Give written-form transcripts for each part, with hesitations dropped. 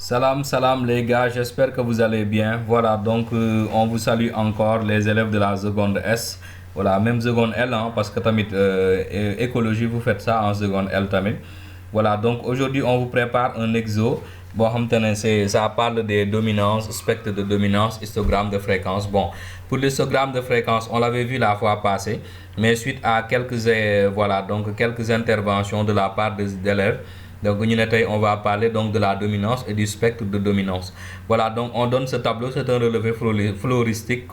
Salam, salam les gars, j'espère que vous allez bien. Voilà, donc on vous salue encore les élèves de la seconde S. Voilà, même seconde L, hein, parce que tamit écologie, vous faites ça en seconde L tamit. Voilà, donc aujourd'hui on vous prépare un exo. Bon, ça parle des dominances, spectre de dominance, histogramme de fréquence. Bon, pour l'histogramme de fréquence, on l'avait vu la fois passée, mais suite à quelques interventions de la part des élèves. Donc, on va parler donc de la dominance et du spectre de dominance. Voilà, donc on donne ce tableau, c'est un relevé floristique.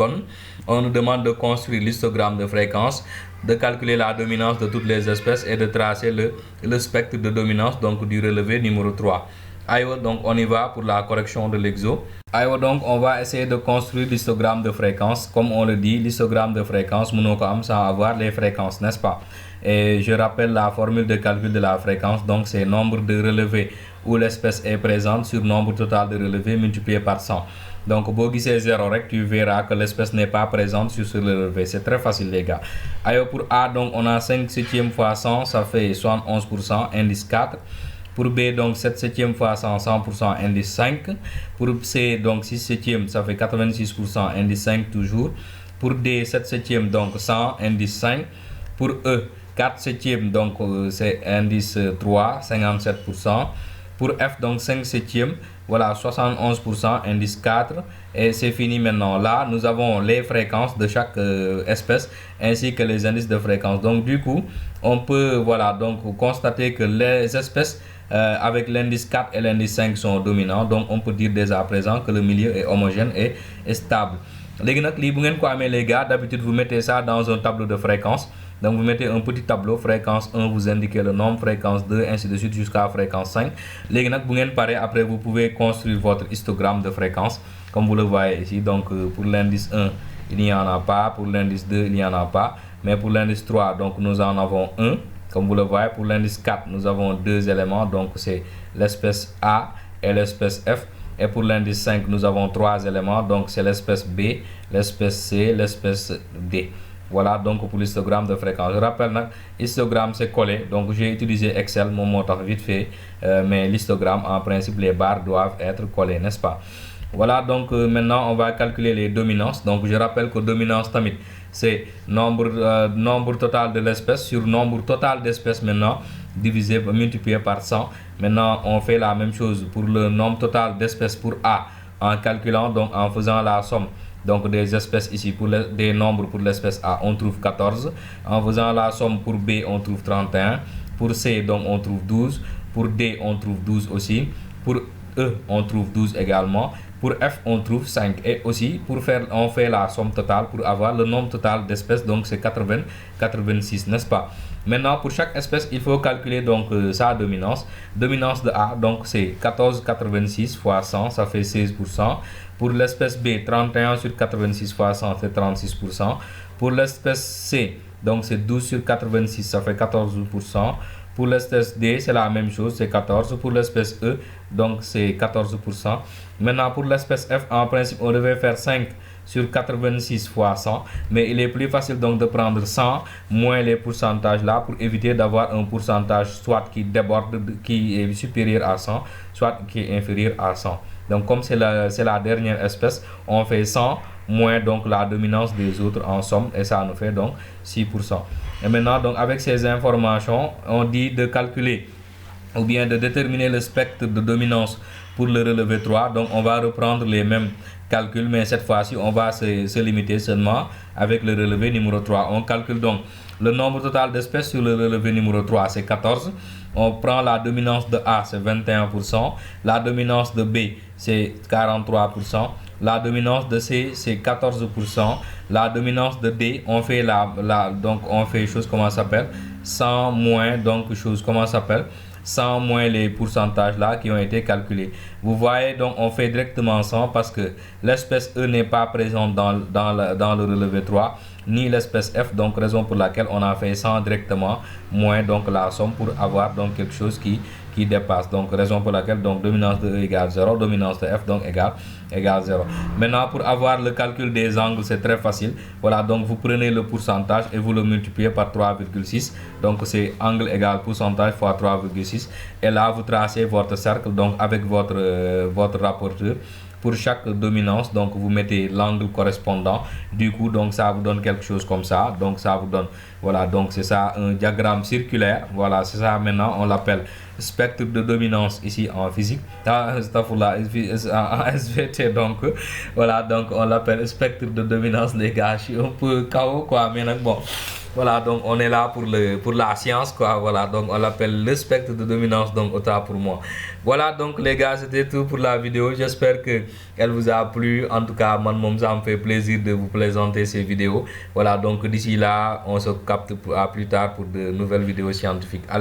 On nous demande de construire l'histogramme de fréquence, de calculer la dominance de toutes les espèces et de tracer le spectre de dominance donc du relevé numéro 3. Aïe, donc on y va pour la correction de l'exo. Aïe, donc on va essayer de construire l'histogramme de fréquence. Comme on le dit, l'histogramme de fréquence, nous sans avoir les fréquences, n'est-ce pas? Et je rappelle la formule de calcul de la fréquence, donc c'est nombre de relevés où l'espèce est présente sur nombre total de relevés multiplié par 100. Donc, si c'est 0 rect, tu verras que l'espèce n'est pas présente sur ce relevé. C'est très facile, les gars. Alors, pour A, donc, on a 5 septièmes fois 100, ça fait 71%, indice 4. Pour B, donc 7 septièmes fois 100, 100%, indice 5. Pour C, donc 6 septièmes, ça fait 86%, indice 5 toujours. Pour D, 7 septièmes, donc 100, indice 5. Pour E, 4 septièmes, donc c'est indice 3, 57%. Pour F, donc 5 septièmes, voilà, 71%, indice 4. Et c'est fini maintenant. Là, nous avons les fréquences de chaque espèce ainsi que les indices de fréquence. Donc, du coup, on peut voilà, donc, constater que les espèces avec l'indice 4 et l'indice 5 sont dominants. Donc, on peut dire dès à présent que le milieu est homogène et stable. Les gars, d'habitude, vous mettez ça dans un tableau de fréquence. Donc vous mettez un petit tableau, fréquence 1, vous indiquez le nombre, fréquence 2, ainsi de suite jusqu'à fréquence 5. Après vous pouvez construire votre histogramme de fréquence, comme vous le voyez ici. Donc pour l'indice 1, il n'y en a pas, pour l'indice 2, il n'y en a pas. Mais pour l'indice 3, donc nous en avons un, comme vous le voyez. Pour l'indice 4, nous avons deux éléments, donc c'est l'espèce A et l'espèce F. Et pour l'indice 5, nous avons trois éléments, donc c'est l'espèce B, l'espèce C, l'espèce D. Voilà donc pour l'histogramme de fréquence. Je rappelle, l'histogramme c'est collé, donc j'ai utilisé Excel, mon moteur vite fait, mais l'histogramme en principe les barres doivent être collées, n'est-ce pas? Voilà, donc maintenant on va calculer les dominances. Donc je rappelle que dominance tamit c'est nombre total de l'espèce sur nombre total d'espèces maintenant divisé multiplié par 100. Maintenant on fait la même chose pour le nombre total d'espèces pour A en calculant, donc en faisant la somme donc des espèces ici pour des nombres pour l'espèce A, on trouve 14. En faisant la somme pour B, on trouve 31. Pour C, donc on trouve 12. Pour D, on trouve 12 aussi. Pour E, on trouve 12 également. Pour F, on trouve 5. Et aussi, on fait la somme totale pour avoir le nombre total d'espèces, donc c'est 86, n'est-ce pas? Maintenant, pour chaque espèce, il faut calculer donc sa dominance. Dominance de A, donc c'est 14,86 fois 100, ça fait 16%. Pour l'espèce B, 31 sur 86 fois 100, c'est 36%. Pour l'espèce C, donc c'est 12 sur 86, ça fait 14%. Pour l'espèce D, c'est la même chose, c'est 14. Pour l'espèce E, donc c'est 14%. Maintenant, pour l'espèce F, en principe, on devait faire 5 sur 86 fois 100. Mais il est plus facile donc de prendre 100 moins les pourcentages là pour éviter d'avoir un pourcentage soit qui déborde, qui est supérieur à 100, soit qui est inférieur à 100. Donc comme c'est la dernière espèce, on fait 100 moins donc la dominance des autres en somme et ça nous fait donc 6%. Et maintenant donc avec ces informations, on dit de calculer ou bien de déterminer le spectre de dominance pour le relevé 3. Donc on va reprendre les mêmes calculs, mais cette fois-ci on va se limiter seulement avec le relevé numéro 3. On calcule donc le nombre total d'espèces sur le relevé numéro 3, c'est 14. On prend la dominance de A, c'est 21%. La dominance de B, c'est 43%. La dominance de C, c'est 14%. La dominance de D, on fait donc on fait chose comment ça s'appelle 100 moins donc chose comment ça s'appelle 100 moins les pourcentages là qui ont été calculés. Vous voyez, donc on fait directement 100 parce que l'espèce E n'est pas présente dans le relevé 3, ni l'espèce F, donc raison pour laquelle on a fait 100 directement moins donc la somme pour avoir donc quelque chose qui qui dépasse. Donc raison pour laquelle donc dominance de E égale 0, dominance de F donc égale 0. Maintenant pour avoir le calcul des angles c'est très facile. Voilà, donc vous prenez le pourcentage et vous le multipliez par 3,6. Donc c'est angle égal pourcentage fois 3,6. Et là vous tracez votre cercle donc avec votre rapporteur. Pour chaque dominance, donc vous mettez l'angle correspondant. Du coup, donc ça vous donne quelque chose comme ça. Donc ça vous donne, voilà, donc c'est ça un diagramme circulaire. Voilà, c'est ça maintenant, on l'appelle spectre de dominance ici en physique. En SVT, donc voilà, donc on l'appelle spectre de dominance. Les gars, je suis un peu KO quoi, mais bon. Voilà, donc on est là pour la science, quoi. Voilà, donc on l'appelle le spectre de dominance, donc autant pour moi. Voilà, donc les gars, c'était tout pour la vidéo. J'espère que elle vous a plu. En tout cas, moi, ça me fait plaisir de vous présenter ces vidéos. Voilà, donc d'ici là, on se capte à plus tard pour de nouvelles vidéos scientifiques. Allez.